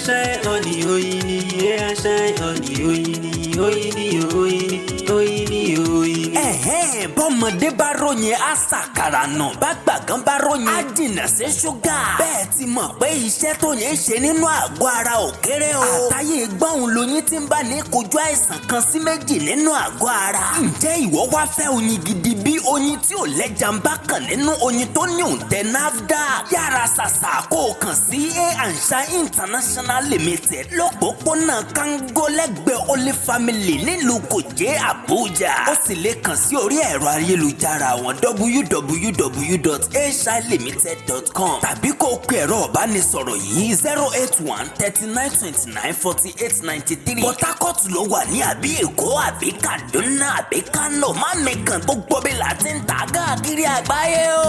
Shine on the oyini, shine on the oyini. Bọ́mọdé bá ròyìn àṣàkàrà náà bá gbàgán bá ròyìn á jìnnà sí ṣúgà. Bẹ́ẹ̀ ti mọ̀ pé iṣẹ́ tó yẹn ṣe nínú àgọ́ ara ò kéré o. Àtayé gbọ́hùn lóyún tí ń bá ní kojú àìsàn kan sí méjì nínú àgọ́ ara. Ǹjẹ́ ìwọ wá fẹ́ oyin gidi bí oyin tí ò lẹ́jà ń bá kàn nínú oyin tó ní òǹtẹ̀ NAFDAC? Yára ṣàṣà kó o kàn sí Shine International Limited lọ́pọ̀pọ̀nà Kango lẹ́gbẹ̀ẹ́ Holy Family nílùú Kòjé Àbújá. Ó sì lè kàn sí orí ẹ̀rọ ayélujára wọn www.ashinelimited.com tàbí kó o pe ẹ̀rọ ìbánisọ̀rọ̀ yìí 081 39 29 48 93. Port Harcourt ló wà ní àbí Èkó àbí Kaduna àbí Kano má mi kàn gbogbo bí la ti ń ta káàkiri àgbáyé o.